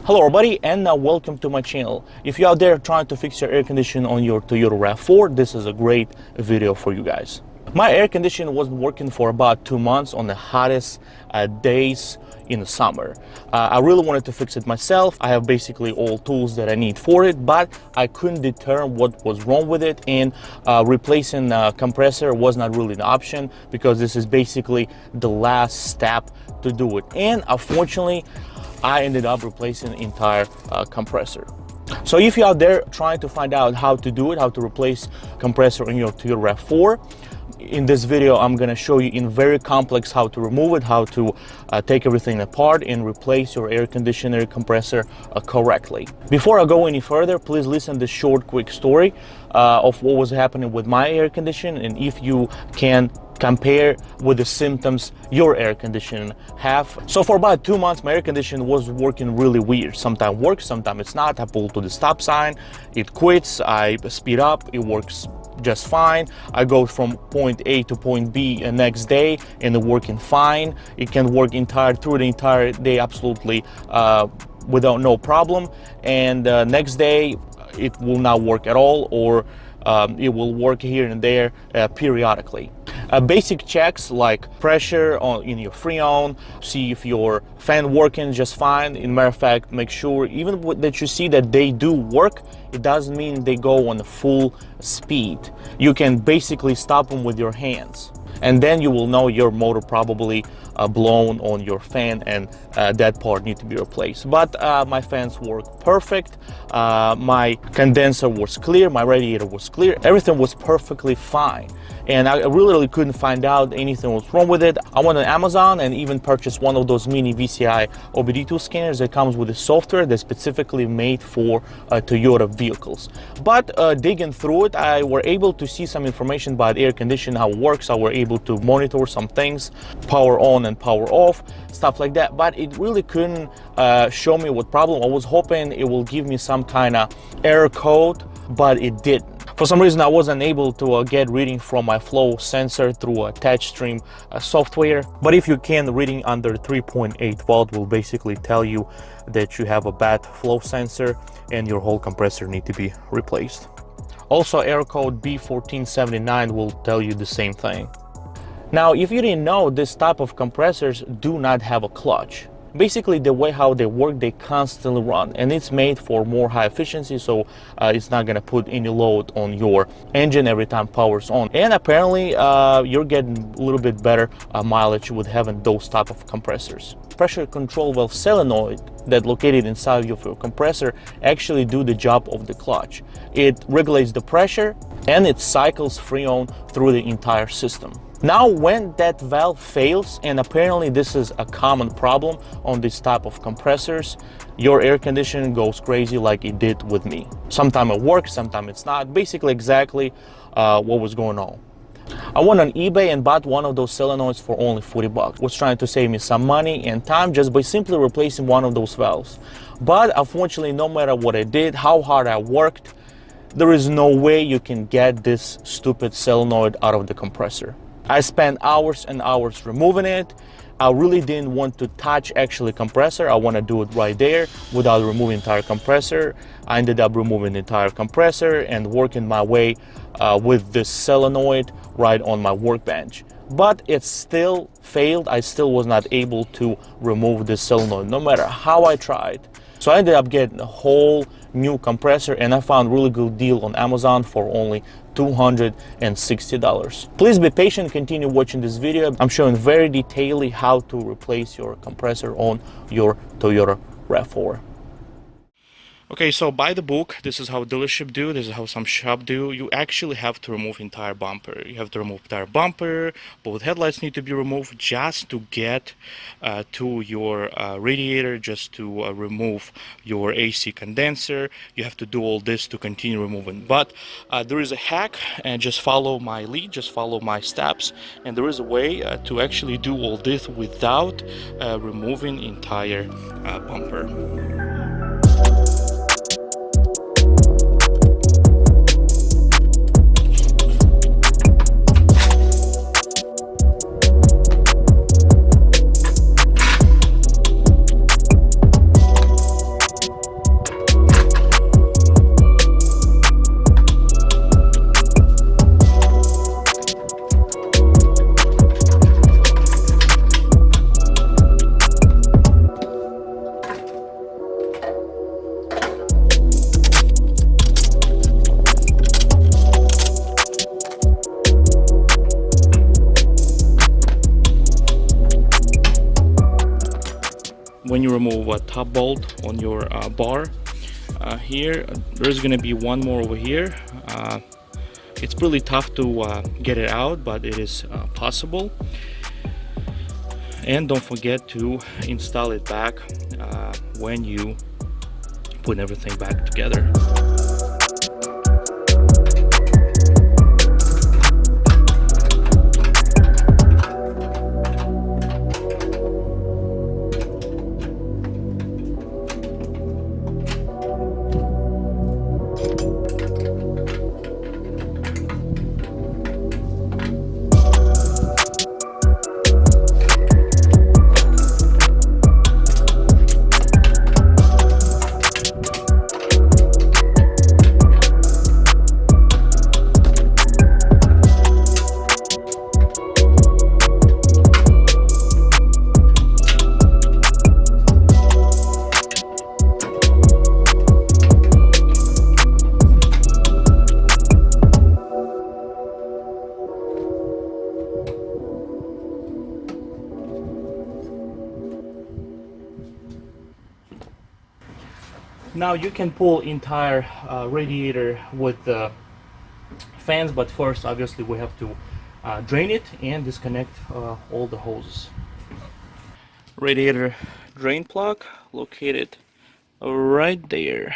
Hello everybody, and welcome to my channel. If you're out there trying to fix your air conditioning on your Toyota RAV4, this is a great video for you guys. My air conditioning wasn't working for about 2 months on the hottest days in the summer. I really wanted to fix it myself. I have basically all tools that I need for it, but I couldn't determine what was wrong with it, and replacing a compressor was not really an option because this is basically the last step to do it. And unfortunately, I ended up replacing the entire compressor. So if you're out there trying to find out how to do it, how to replace compressor in your Toyota RAV4, in this video I'm going to show you in very complex how to remove it, how to take everything apart and replace your air conditioner compressor correctly. Before I go any further, please listen to this short quick story of what was happening with my air conditioner, and if you can compare with the symptoms your air conditioning have. So for about 2 months my air conditioning was working really weird. Sometimes works, sometimes it's not. I pull to the stop sign, it quits. I speed up, it works just fine. I go from point A to point B the next day and it's working fine. It can work through the entire day absolutely without no problem, and next day it will not work at all, or it will work here and there periodically. Basic checks like pressure in your freon, see if your fan working just fine. In matter of fact, make sure even that you see that they do work, it doesn't mean they go on full speed. You can basically stop them with your hands, and then you will know your motor probably blown on your fan, and that part needs to be replaced. But my fans work perfect. My condenser was clear, my radiator was clear, everything was perfectly fine, and I really couldn't find out anything was wrong with it. I went on Amazon and even purchased one of those mini VCI OBD2 scanners that comes with a software that's specifically made for Toyota vehicles. But digging through it, I were able to see some information about air conditioning, how it works. I were able to monitor some things, power on and power off, stuff like that, but it really couldn't show me what problem. I was hoping it will give me some kind of error code, but it didn't. For some reason I wasn't able to get reading from my flow sensor through a touchstream software, but if you can, reading under 3.8 volt will basically tell you that you have a bad flow sensor and your whole compressor need to be replaced. Also, error code B1479 will tell you the same thing. Now, if you didn't know, this type of compressors do not have a clutch. Basically, the way how they work, they constantly run, and it's made for more high efficiency, so it's not gonna put any load on your engine every time power's on. And apparently you're getting a little bit better mileage with having those type of compressors. Pressure control valve solenoid that located inside of your compressor actually do the job of the clutch. It regulates the pressure and it cycles freon through the entire system. Now, when that valve fails, and apparently this is a common problem on this type of compressors, your air conditioning goes crazy like it did with me. Sometimes it works, sometimes it's not. Basically exactly what was going on. I went on eBay and bought one of those solenoids for only 40 bucks. Was trying to save me some money and time just by simply replacing one of those valves. But unfortunately, no matter what I did, how hard I worked, there is no way you can get this stupid solenoid out of the compressor. I spent hours and hours removing it. I really didn't want to touch actually compressor. I want to do it right there without removing entire compressor. I ended up removing the entire compressor and working my way with this solenoid right on my workbench. But it still failed. I still was not able to remove this solenoid no matter how I tried. So I ended up getting a whole new compressor, and I found a really good deal on Amazon for only $260. Please be patient, continue watching this video. I'm showing very detailedly how to replace your compressor on your Toyota RAV4. Okay, so by the book, this is how dealership do, this is how some shop do. You actually have to remove entire bumper. You have to remove entire bumper, both headlights need to be removed just to get to your radiator, just to remove your AC condenser. You have to do all this to continue removing. But there is a hack, and just follow my lead, just follow my steps, and there is a way to actually do all this without removing entire bumper. remove a top bolt on your bar. Here there's gonna be one more over here. It's pretty tough to get it out, but it is possible. And don't forget to install it back when you put everything back together. Now you can pull entire radiator with the fans, but first obviously we have to drain it and disconnect all the hoses. Radiator drain plug located right there,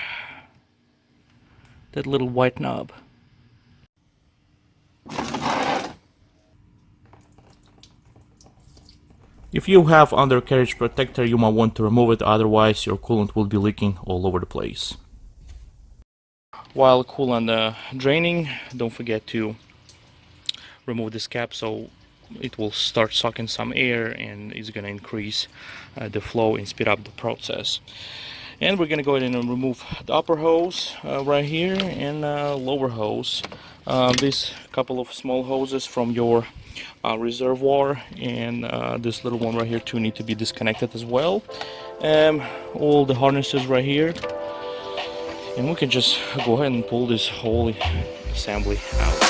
that little white knob. If you have undercarriage protector, you might want to remove it, otherwise your coolant will be leaking all over the place. While coolant draining, don't forget to remove this cap so it will start sucking some air and it's going to increase the flow and speed up the process. And we're going to go ahead and remove the upper hose right here and lower hose. This couple of small hoses from your reservoir and this little one right here too need to be disconnected as well. All the harnesses right here, and we can just go ahead and pull this whole assembly out.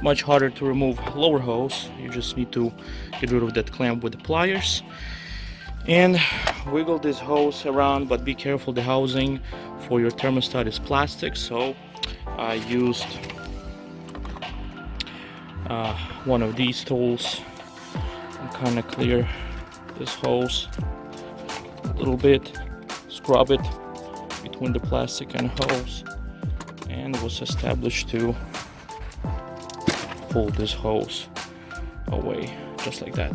Much harder to remove lower hose. You just need to get rid of that clamp with the pliers and wiggle this hose around, but be careful, the housing for your thermostat is plastic, so I used one of these tools and kind of clear this hose a little bit, scrub it between the plastic and hose, and it was established to pull this hose away just like that.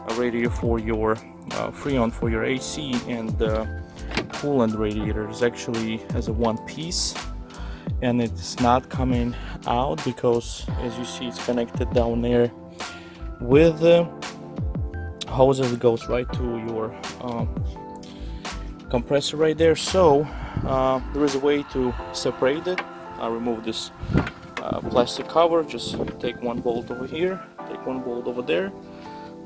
A radiator for your Freon for your AC and the coolant radiator is actually as a one piece, and it's not coming out because, as you see, it's connected down there with the hoses that goes right to your compressor right there. So there is a way to separate it. I remove this plastic cover. Just take one bolt over here, take one bolt over there,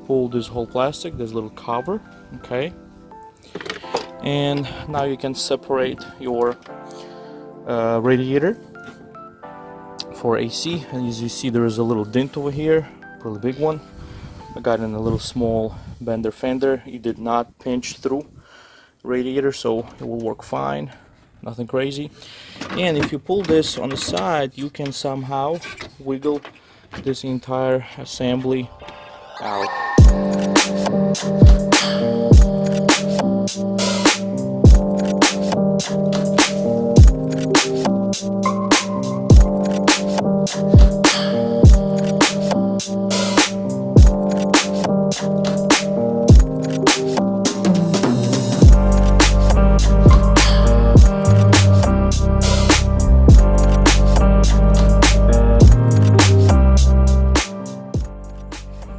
pull this whole plastic, this little cover, okay, and now you can separate your radiator for AC. And as you see, there is a little dent over here, really big one. I got in a little small bender fender. It did not pinch through radiator, so it will work fine, nothing crazy. And if you pull this on the side, you can somehow wiggle this entire assembly out.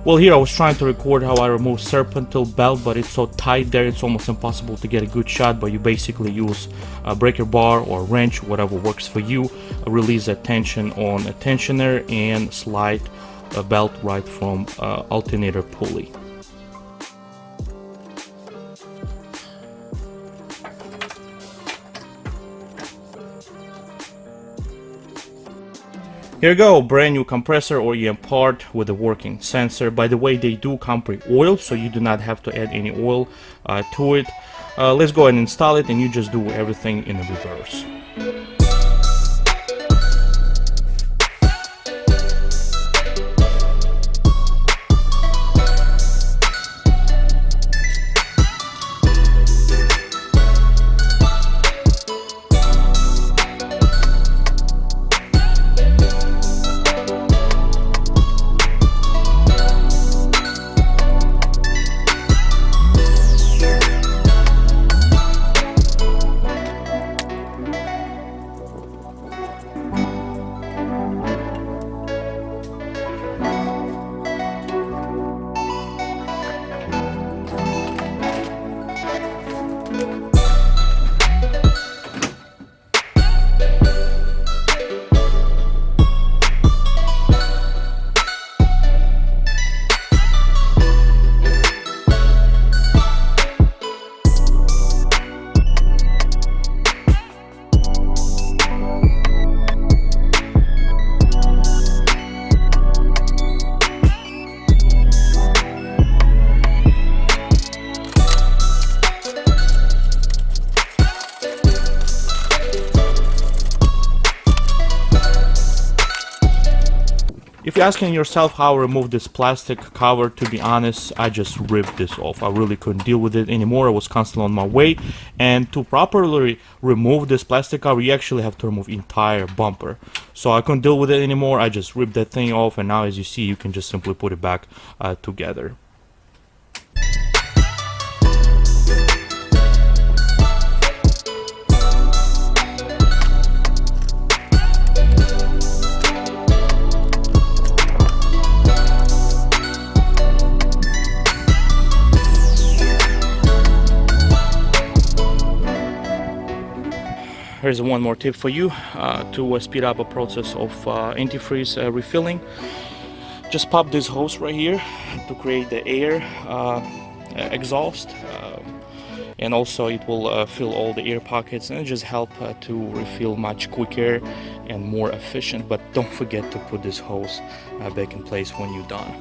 Well, here I was trying to record how I remove serpentine belt, but it's so tight there it's almost impossible to get a good shot. But you basically use a breaker bar or wrench, whatever works for you, release the tension on a tensioner and slide a belt right from alternator pulley. Here you go, brand new compressor or EM part with a working sensor. By the way, they do come pre-oiled, so you do not have to add any oil to it. Let's go ahead and install it, and you just do everything in the reverse. If you're asking yourself how I remove this plastic cover, to be honest, I just ripped this off. I really couldn't deal with it anymore. I was constantly on my way. And to properly remove this plastic cover, you actually have to remove entire bumper. So I couldn't deal with it anymore. I just ripped that thing off, and now as you see, you can just simply put it back together. Here's one more tip for you to speed up a process of antifreeze refilling. Just pop this hose right here to create the air exhaust, and also it will fill all the air pockets and just help to refill much quicker and more efficient. But don't forget to put this hose back in place when you're done.